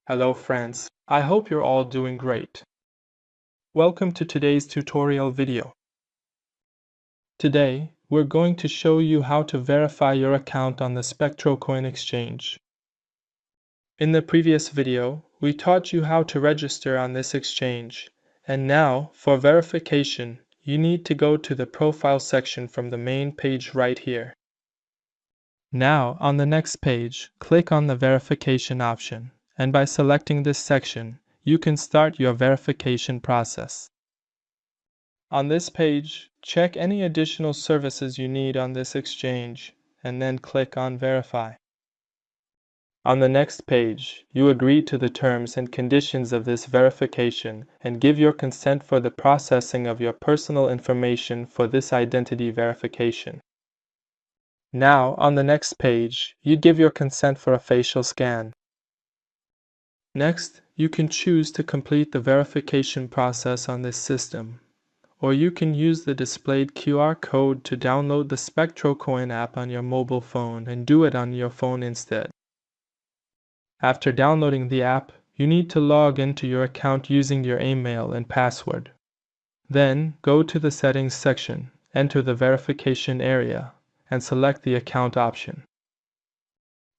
Hello friends, I hope you're all doing great. Welcome to today's tutorial video. Today, we're going to show you how to verify your account on the SpectroCoin exchange. In the previous video, we taught you how to register on this exchange, and now, for verification, you need to go to the profile section from the main page right here. Now, on the next page, click on the verification option, and by selecting this section, you can start your verification process. On this page, check any additional services you need on this exchange, and then click on Verify. On the next page, you agree to the terms and conditions of this verification and give your consent for the processing of your personal information for this identity verification. Now, on the next page, you give your consent for a facial scan. Next, you can choose to complete the verification process on this system, or you can use the displayed QR code to download the SpectroCoin app on your mobile phone and do it on your phone instead. After downloading the app, you need to log into your account using your email and password. Then, go to the Settings section, enter the verification area, and select the account option.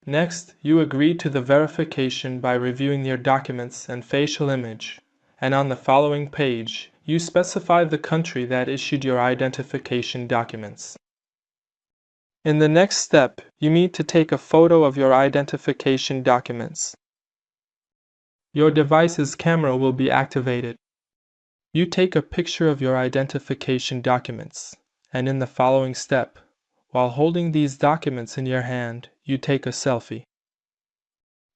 Next, you agree to the verification by reviewing your documents and facial image, and on the following page, you specify the country that issued your identification documents. In the next step, you need to take a photo of your identification documents. Your device's camera will be activated. You take a picture of your identification documents, and in the following step, while holding these documents in your hand, you take a selfie.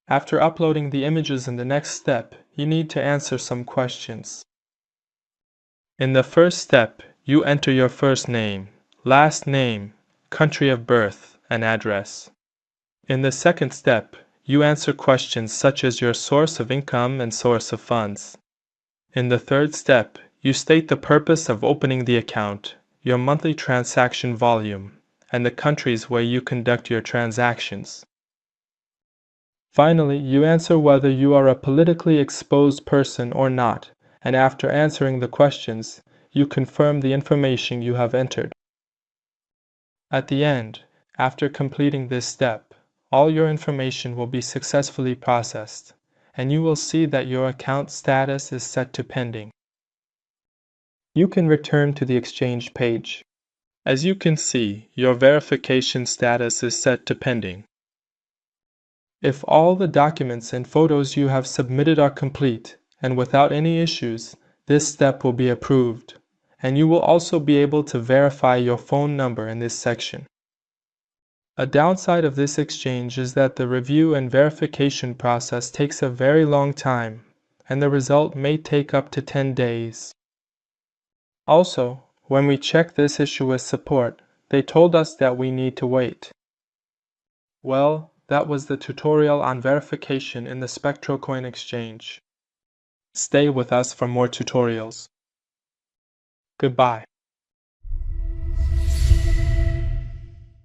After uploading the images in the next step, you need to answer some questions. In the first step, you enter your first name, last name, country of birth, and address. In the second step, you answer questions such as your source of income and source of funds. In the third step, you state the purpose of opening the account, your monthly transaction volume, and the countries where you conduct your transactions. Finally, you answer whether you are a politically exposed person or not, and after answering the questions, you confirm the information you have entered. At the end, after completing this step, all your information will be successfully processed, and you will see that your account status is set to pending. You can return to the exchange page. As you can see, your verification status is set to pending. If all the documents and photos you have submitted are complete and without any issues, this step will be approved, and you will also be able to verify your phone number in this section. A downside of this exchange is that the review and verification process takes a very long time, and the result may take up to 10 days. Also, when we checked this issue with support, they told us that we need to wait. Well, that was the tutorial on verification in the SpectroCoin exchange. Stay with us for more tutorials. Goodbye.